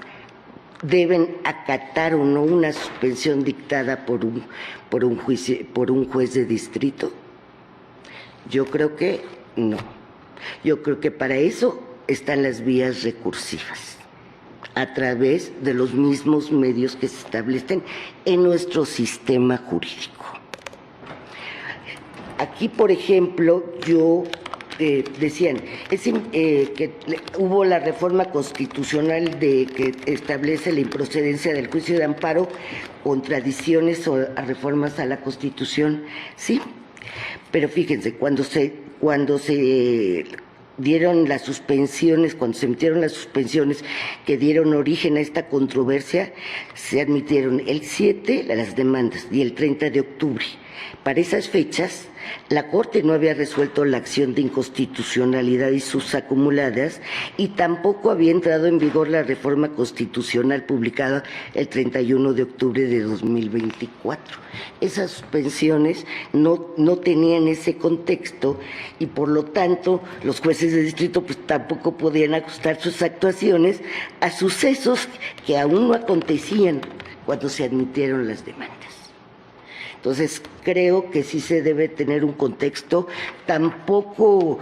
deben acatar o no una suspensión dictada por un juez de distrito. Yo creo que no. Yo creo que para eso están las vías recursivas, a través de los mismos medios que se establecen en nuestro sistema jurídico. Aquí, por ejemplo, decían que hubo la reforma constitucional que establece la improcedencia del juicio de amparo, contradicciones o reformas a la Constitución, sí, pero fíjense, cuando se dieron las suspensiones, cuando se emitieron las suspensiones que dieron origen a esta controversia, se admitieron el 7 las demandas y el 30 de octubre. Para esas fechas, la Corte no había resuelto la acción de inconstitucionalidad y sus acumuladas, y tampoco había entrado en vigor la reforma constitucional publicada el 31 de octubre de 2024. Esas suspensiones no tenían ese contexto y por lo tanto los jueces de distrito pues tampoco podían ajustar sus actuaciones a sucesos que aún no acontecían cuando se admitieron las demandas. Entonces, creo que sí se debe tener un contexto. Tampoco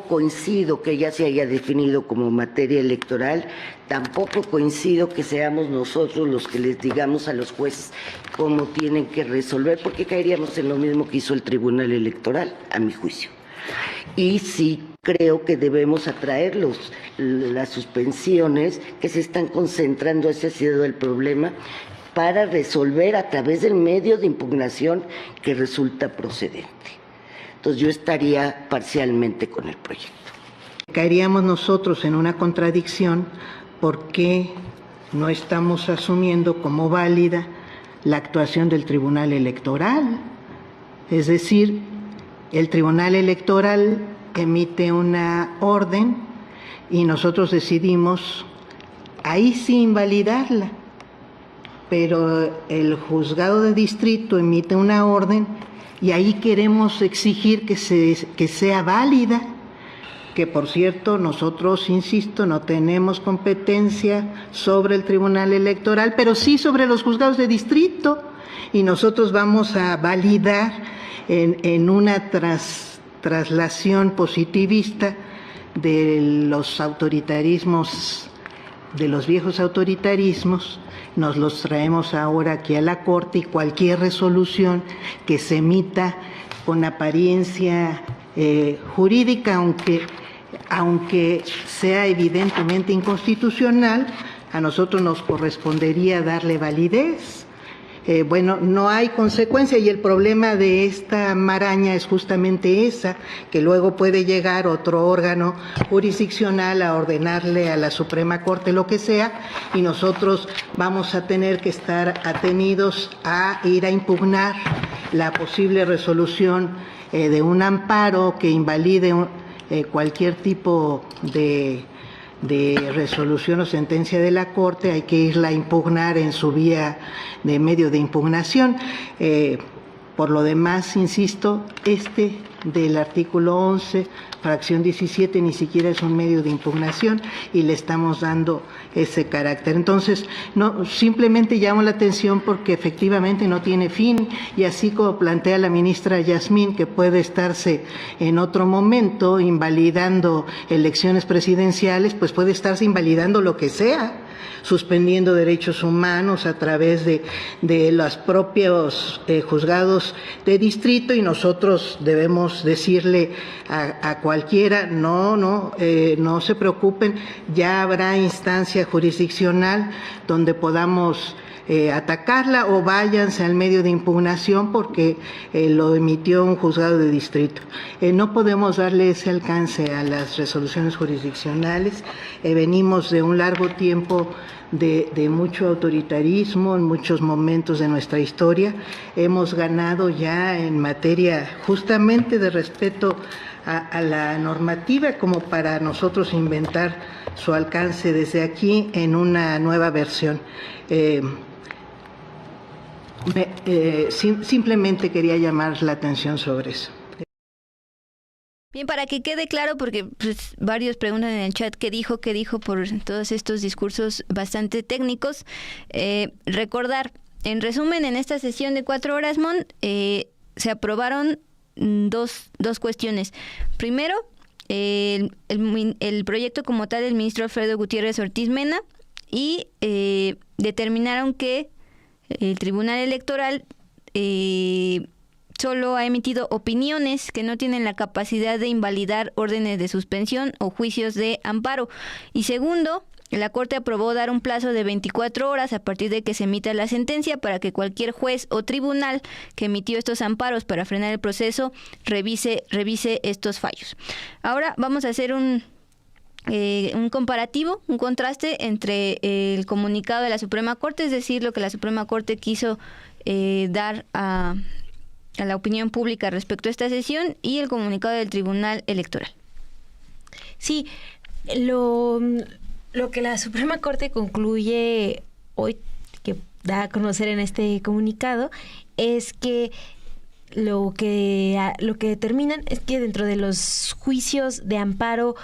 coincido que ya se haya definido como materia electoral, tampoco coincido que seamos nosotros los que les digamos a los jueces cómo tienen que resolver, porque caeríamos en lo mismo que hizo el Tribunal Electoral, a mi juicio. Y sí creo que debemos atraer las suspensiones que se están concentrando, ese ha sido el problema, para resolver a través del medio de impugnación que resulta procedente. Entonces yo estaría parcialmente con el proyecto. Caeríamos nosotros en una contradicción porque no estamos asumiendo como válida la actuación del Tribunal Electoral. Es decir, el Tribunal Electoral emite una orden y nosotros decidimos ahí sí invalidarla. Pero el juzgado de distrito emite una orden y ahí queremos exigir que sea válida, que por cierto nosotros, insisto, no tenemos competencia sobre el Tribunal Electoral, pero sí sobre los juzgados de distrito, y nosotros vamos a validar en una traslación positivista de los autoritarismos, de los viejos autoritarismos. Nos los traemos ahora aquí a la Corte y cualquier resolución que se emita con apariencia jurídica, aunque sea evidentemente inconstitucional, a nosotros nos correspondería darle validez. No hay consecuencia y el problema de esta maraña es justamente esa, que luego puede llegar otro órgano jurisdiccional a ordenarle a la Suprema Corte lo que sea y nosotros vamos a tener que estar atenidos a ir a impugnar la posible resolución de un amparo que invalide cualquier tipo de resolución o sentencia de la Corte, hay que irla a impugnar en su vía de medio de impugnación. Por lo demás, insisto, del artículo 11, fracción 17, ni siquiera es un medio de impugnación y le estamos dando ese carácter. Entonces, no, simplemente llamo la atención porque efectivamente no tiene fin, y así como plantea la ministra Yasmín, que puede estarse en otro momento invalidando elecciones presidenciales, pues puede estarse invalidando lo que sea, suspendiendo derechos humanos a través de los propios juzgados de distrito, y nosotros debemos decirle a cualquiera, no se preocupen, ya habrá instancia jurisdiccional donde podamos atacarla, o váyanse al medio de impugnación porque lo emitió un juzgado de distrito. No podemos darle ese alcance a las resoluciones jurisdiccionales. Venimos de un largo tiempo de mucho autoritarismo en muchos momentos de nuestra historia. Hemos ganado ya en materia justamente de respeto a la normativa, como para nosotros inventar su alcance desde aquí en una nueva versión. Simplemente quería llamar la atención sobre eso. Bien, para que quede claro, porque pues, varios preguntan en el chat qué dijo por todos estos discursos bastante técnicos. Recordar, en resumen, en esta sesión de 4 horas, se aprobaron dos cuestiones. Primero, el proyecto como tal del ministro Alfredo Gutiérrez Ortiz Mena, y determinaron que el Tribunal Electoral solo ha emitido opiniones que no tienen la capacidad de invalidar órdenes de suspensión o juicios de amparo. Y segundo, la Corte aprobó dar un plazo de 24 horas a partir de que se emita la sentencia para que cualquier juez o tribunal que emitió estos amparos para frenar el proceso revise estos fallos. Ahora vamos a hacer un comparativo, un contraste entre el comunicado de la Suprema Corte, es decir, lo que la Suprema Corte quiso dar a la opinión pública respecto a esta sesión, y el comunicado del Tribunal Electoral. Sí, lo que la Suprema Corte concluye hoy, que da a conocer en este comunicado, es que lo que determinan es que dentro de los juicios de amparo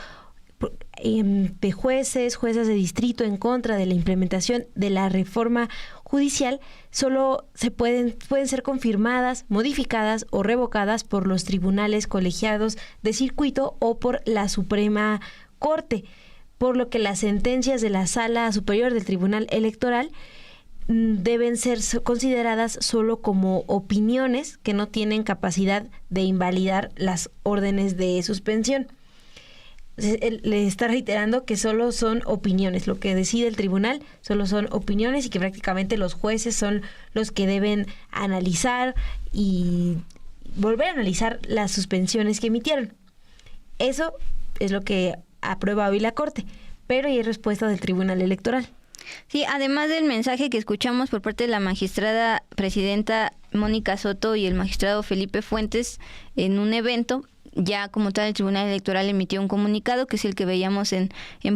de jueces de distrito en contra de la implementación de la reforma judicial, solo pueden ser confirmadas, modificadas o revocadas por los tribunales colegiados de circuito o por la Suprema Corte, por lo que las sentencias de la Sala Superior del Tribunal Electoral deben ser consideradas solo como opiniones que no tienen capacidad de invalidar las órdenes de suspensión. Le está reiterando que solo son opiniones, lo que decide el tribunal solo son opiniones, y que prácticamente los jueces son los que deben analizar y volver a analizar las suspensiones que emitieron. Eso es lo que aprueba hoy la Corte, pero hay respuesta del Tribunal Electoral. Sí, además del mensaje que escuchamos por parte de la magistrada presidenta Mónica Soto y el magistrado Felipe Fuentes en un evento, ya como tal el Tribunal Electoral emitió un comunicado, que es el que veíamos en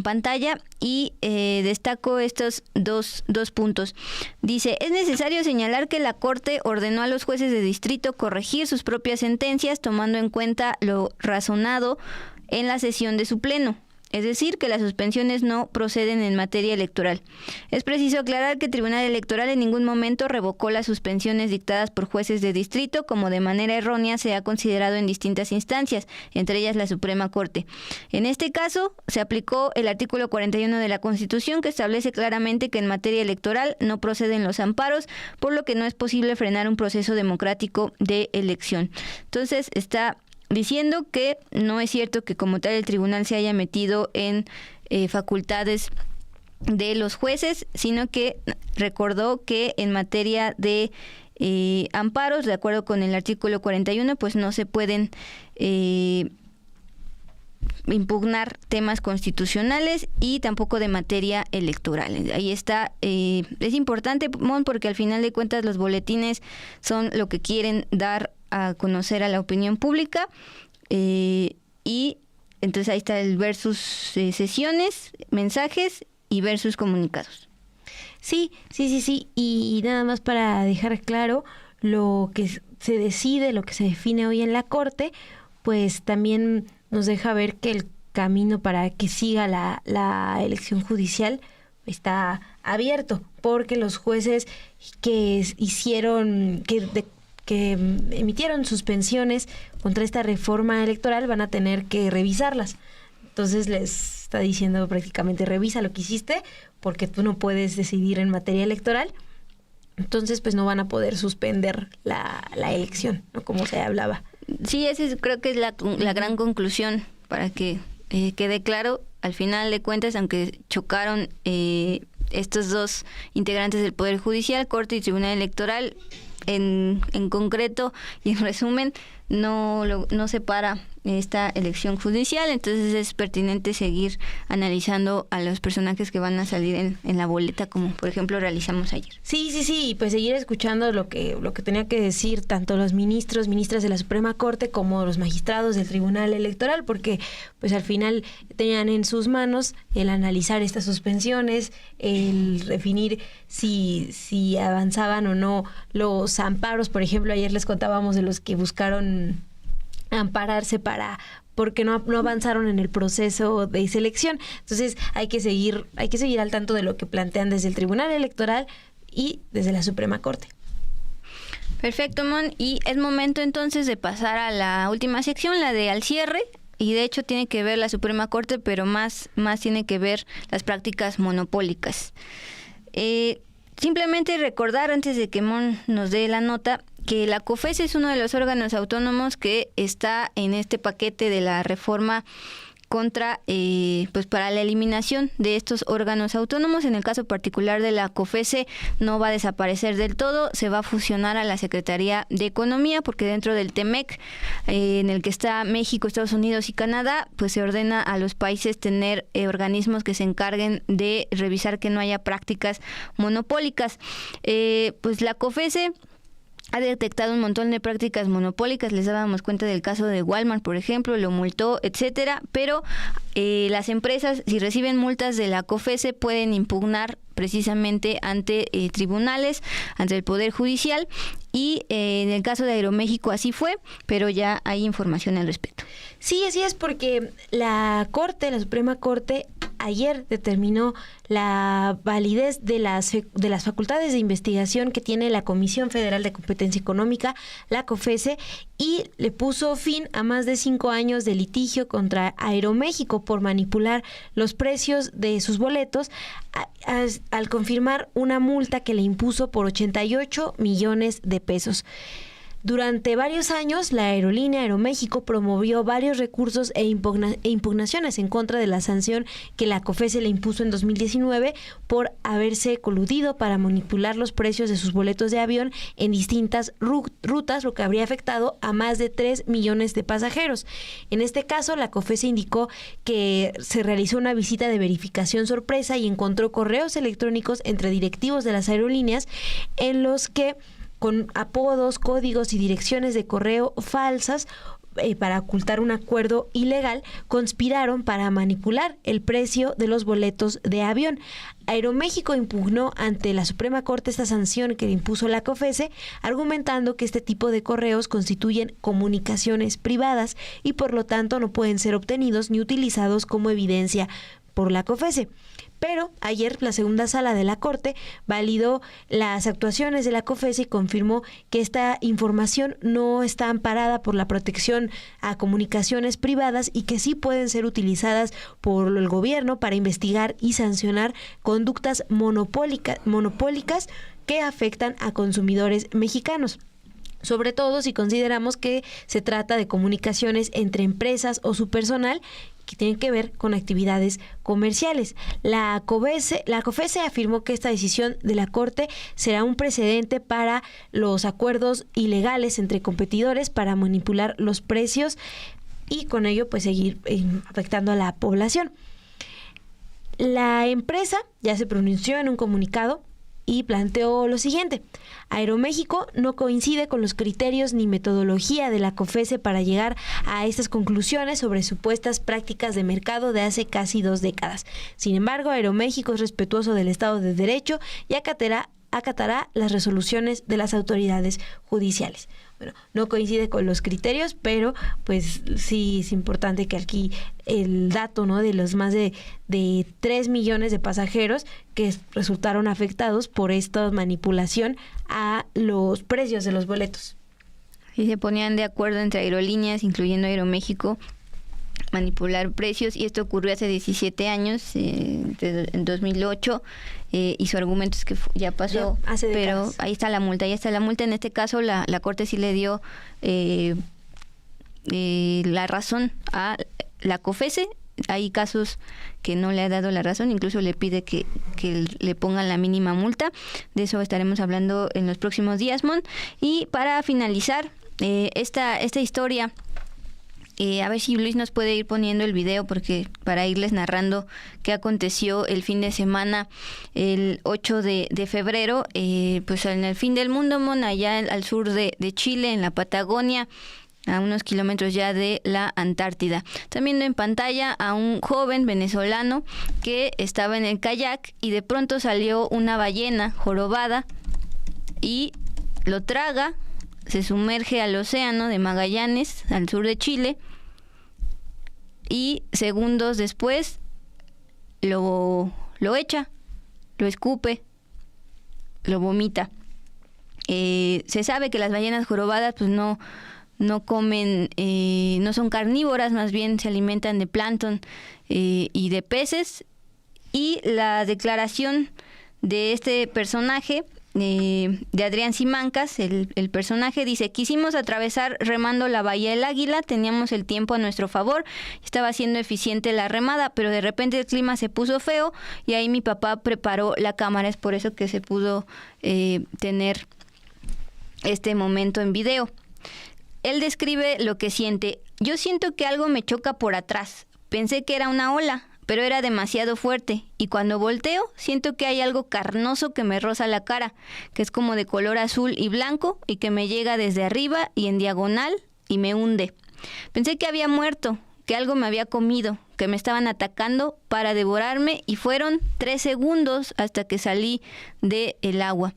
pantalla, y destaco estos dos puntos. Dice: es necesario señalar que la Corte ordenó a los jueces de distrito corregir sus propias sentencias tomando en cuenta lo razonado en la sesión de su pleno. Es decir, que las suspensiones no proceden en materia electoral. Es preciso aclarar que el Tribunal Electoral en ningún momento revocó las suspensiones dictadas por jueces de distrito, como de manera errónea se ha considerado en distintas instancias, entre ellas la Suprema Corte. En este caso, se aplicó el artículo 41 de la Constitución, que establece claramente que en materia electoral no proceden los amparos, por lo que no es posible frenar un proceso democrático de elección. Entonces, está diciendo que no es cierto que como tal el tribunal se haya metido en facultades de los jueces, sino que recordó que en materia de amparos, de acuerdo con el artículo 41, pues no se pueden impugnar temas constitucionales y tampoco de materia electoral. Ahí está. Es importante, Mon, porque al final de cuentas los boletines son lo que quieren dar a conocer a la opinión pública, y entonces ahí está el versus sesiones, mensajes y versus comunicados. Sí, y nada más para dejar claro, lo que se decide, lo que se define hoy en la Corte, pues también nos deja ver que el camino para que siga la elección judicial está abierto, porque los jueces que hicieron, que emitieron suspensiones contra esta reforma electoral van a tener que revisarlas. Entonces les está diciendo prácticamente: revisa lo que hiciste, porque tú no puedes decidir en materia electoral. Entonces pues no van a poder suspender la elección, ¿no? Como se hablaba. Sí, ese creo que es la gran conclusión, para que quede claro. Al final de cuentas, aunque chocaron estos dos integrantes del Poder Judicial, Corte y Tribunal Electoral, en concreto y en resumen, no separa esta elección judicial. Entonces es pertinente seguir analizando a los personajes que van a salir en la boleta, como por ejemplo realizamos ayer. Sí, pues seguir escuchando lo que tenía que decir tanto los ministras de la Suprema Corte como los magistrados del Tribunal Electoral, porque pues al final tenían en sus manos el analizar estas suspensiones, el definir si avanzaban o no los amparos. Por ejemplo, ayer les contábamos de los que buscaron ampararse porque no avanzaron en el proceso de selección. Entonces hay que seguir al tanto de lo que plantean desde el Tribunal Electoral y desde la Suprema Corte. Perfecto, Mon, y es momento entonces de pasar a la última sección, la de al cierre, y de hecho tiene que ver la Suprema Corte, pero más tiene que ver las prácticas monopólicas. Simplemente recordar, antes de que Mon nos dé la nota, que la COFESE es uno de los órganos autónomos que está en este paquete de la reforma contra, pues para la eliminación de estos órganos autónomos. En el caso particular de la COFESE no va a desaparecer del todo, se va a fusionar a la Secretaría de Economía, porque dentro del TEMEC, en el que está México, Estados Unidos y Canadá, pues se ordena a los países tener organismos que se encarguen de revisar que no haya prácticas monopólicas. Pues la COFESE ha detectado un montón de prácticas monopólicas. Les dábamos cuenta del caso de Walmart, por ejemplo, lo multó, etcétera, pero las empresas, si reciben multas de la COFESE, pueden impugnar precisamente ante tribunales, ante el Poder Judicial, y en el caso de Aeroméxico así fue, pero ya hay información al respecto. Sí, así es, porque la Suprema Corte, ayer determinó la validez de las facultades de investigación que tiene la Comisión Federal de Competencia Económica, la COFESE, y le puso fin a más de 5 años de litigio contra Aeroméxico por manipular los precios de sus boletos, al confirmar una multa que le impuso por 88 millones de pesos. Durante varios años, la aerolínea Aeroméxico promovió varios recursos e impugnaciones en contra de la sanción que la COFESE le impuso en 2019 por haberse coludido para manipular los precios de sus boletos de avión en distintas rutas, lo que habría afectado a más de 3 millones de pasajeros. En este caso, la COFESE indicó que se realizó una visita de verificación sorpresa y encontró correos electrónicos entre directivos de las aerolíneas en los que, con apodos, códigos y direcciones de correo falsas, para ocultar un acuerdo ilegal, conspiraron para manipular el precio de los boletos de avión. Aeroméxico impugnó ante la Suprema Corte esta sanción que le impuso la COFESE, argumentando que este tipo de correos constituyen comunicaciones privadas y por lo tanto no pueden ser obtenidos ni utilizados como evidencia por la COFESE. Pero ayer la segunda sala de la Corte validó las actuaciones de la COFESE y confirmó que esta información no está amparada por la protección a comunicaciones privadas y que sí pueden ser utilizadas por el gobierno para investigar y sancionar conductas monopólicas que afectan a consumidores mexicanos. Sobre todo si consideramos que se trata de comunicaciones entre empresas o su personal que tienen que ver con actividades comerciales. La COFESE afirmó que esta decisión de la Corte será un precedente para los acuerdos ilegales entre competidores para manipular los precios y con ello pues seguir afectando a la población. La empresa ya se pronunció en un comunicado y planteó lo siguiente: Aeroméxico no coincide con los criterios ni metodología de la COFESE para llegar a estas conclusiones sobre supuestas prácticas de mercado de hace casi 2 décadas. Sin embargo, Aeroméxico es respetuoso del Estado de Derecho y acatará las resoluciones de las autoridades judiciales. Bueno, no coincide con los criterios, pero pues sí es importante que aquí el dato, ¿no?, de los más de 3 millones de pasajeros que resultaron afectados por esta manipulación a los precios de los boletos. Y se ponían de acuerdo entre aerolíneas, incluyendo Aeroméxico, manipular precios, y esto ocurrió hace 17 años, en 2008, y su argumento es que ya pasó, pero ahí está la multa, en este caso la Corte sí le dio la razón a la COFESE. Hay casos que no le ha dado la razón, incluso le pide que le pongan la mínima multa. De eso estaremos hablando en los próximos días, Mon. Y para finalizar esta historia, a ver si Luis nos puede ir poniendo el video, porque para irles narrando qué aconteció el fin de semana, el 8 de febrero, pues en el fin del mundo, Mon, allá al sur de Chile, en la Patagonia, a unos kilómetros ya de la Antártida. Están viendo en pantalla a un joven venezolano que estaba en el kayak y de pronto salió una ballena jorobada y lo traga, se sumerge al océano de Magallanes, al sur de Chile, y segundos después lo echa, lo escupe, lo vomita. Se sabe que las ballenas jorobadas pues no comen, no son carnívoras, más bien se alimentan de plancton y de peces. Y la declaración de este personaje, de Adrián Simancas, el personaje, dice: quisimos atravesar remando la Bahía del Águila, teníamos el tiempo a nuestro favor, estaba siendo eficiente la remada, pero de repente el clima se puso feo y ahí mi papá preparó la cámara, es por eso que se pudo tener este momento en video. Él describe lo que siente: yo siento que algo me choca por atrás, pensé que era una ola, pero era demasiado fuerte, y cuando volteo siento que hay algo carnoso que me roza la cara, que es como de color azul y blanco y que me llega desde arriba y en diagonal y me hunde. Pensé que había muerto, que algo me había comido, que me estaban atacando para devorarme, y fueron 3 segundos hasta que salí del agua.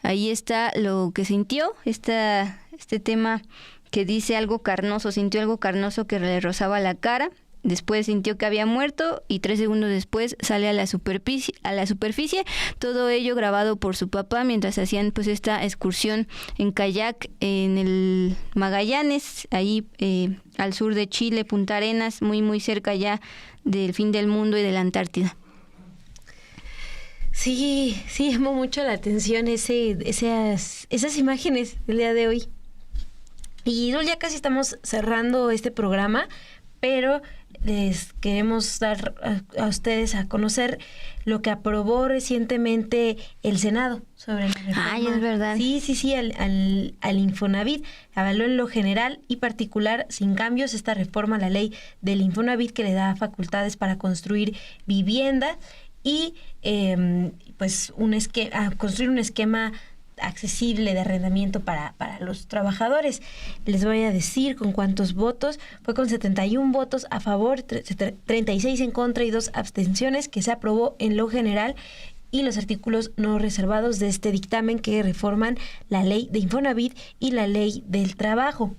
Ahí está lo que sintió, este tema que dice algo carnoso, sintió algo carnoso que le rozaba la cara. Después sintió que había muerto y 3 segundos después sale a la superficie. Todo ello grabado por su papá mientras hacían pues esta excursión en kayak en el Magallanes, ahí al sur de Chile, Punta Arenas, muy muy cerca ya del fin del mundo y de la Antártida. Sí, llamó mucho la atención esas imágenes del día de hoy. Y ya casi estamos cerrando este programa, pero les queremos dar a ustedes a conocer lo que aprobó recientemente el Senado sobre la reforma. Ay, es verdad. Sí, al Infonavit. Avaló en lo general y particular sin cambios esta reforma a la ley del Infonavit, que le da facultades para construir vivienda y pues construir un esquema accesible de arrendamiento para los trabajadores. Les voy a decir con cuántos votos. Fue con 71 votos a favor, 36 en contra y 2 abstenciones que se aprobó en lo general, y los artículos no reservados de este dictamen que reforman la ley de Infonavit y la ley del trabajo.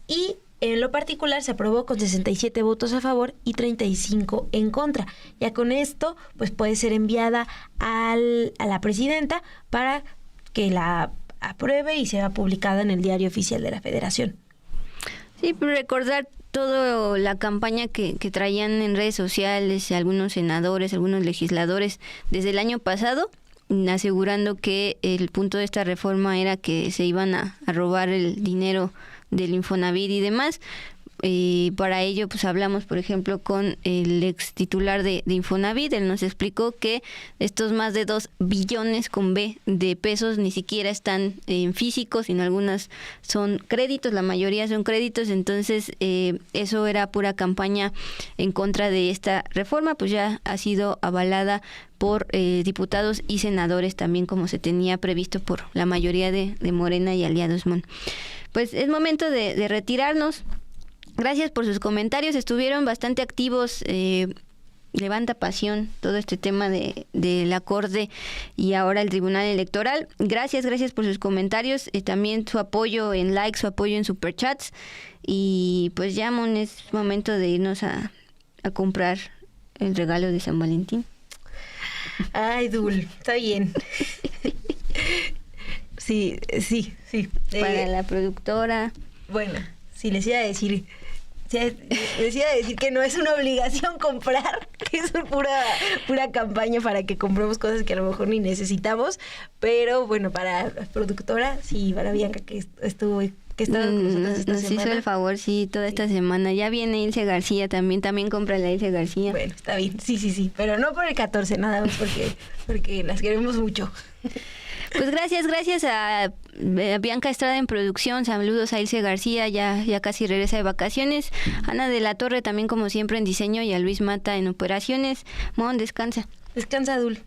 Y en lo particular se aprobó con 67 votos a favor y 35 en contra. Ya con esto pues puede ser enviada a la presidenta para que la apruebe y sea publicada en el Diario Oficial de la Federación. Sí, pero recordar toda la campaña que traían en redes sociales algunos senadores, algunos legisladores desde el año pasado, asegurando que el punto de esta reforma era que se iban a robar el dinero del Infonavit y demás. Para ello, pues hablamos, por ejemplo, con el ex titular de Infonavit. Él nos explicó que estos más de 2 billones con B de pesos ni siquiera están en físico, sino algunas son créditos, la mayoría son créditos. Entonces, eso era pura campaña en contra de esta reforma, pues ya ha sido avalada por diputados y senadores también, como se tenía previsto por la mayoría de Morena y aliados, Mon. Pues es momento de retirarnos. Gracias por sus comentarios, estuvieron bastante activos. Levanta pasión todo este tema de la Corte y ahora el Tribunal Electoral. Gracias por sus comentarios, también su apoyo en likes, su apoyo en superchats. Y pues ya, Mon, es momento de irnos a comprar el regalo de San Valentín. Ay, Dul, está bien. Sí. Para la productora. Bueno, sí, les iba a decir que no es una obligación comprar, que es pura campaña para que compremos cosas que a lo mejor ni necesitamos, pero bueno, para la productora, sí, para Bianca que estuvo con nosotros esta nos semana. Hizo el favor, sí, toda esta semana. Ya viene Ilse García también compra la Ilse García. Bueno, está bien, sí, pero no por el 14, nada más porque las queremos mucho. Pues gracias a Bianca Estrada en producción, saludos a Ilse García, ya casi regresa de vacaciones, Ana de la Torre también como siempre en diseño y a Luis Mata en operaciones. Mon, descansa. Descansa, Dul.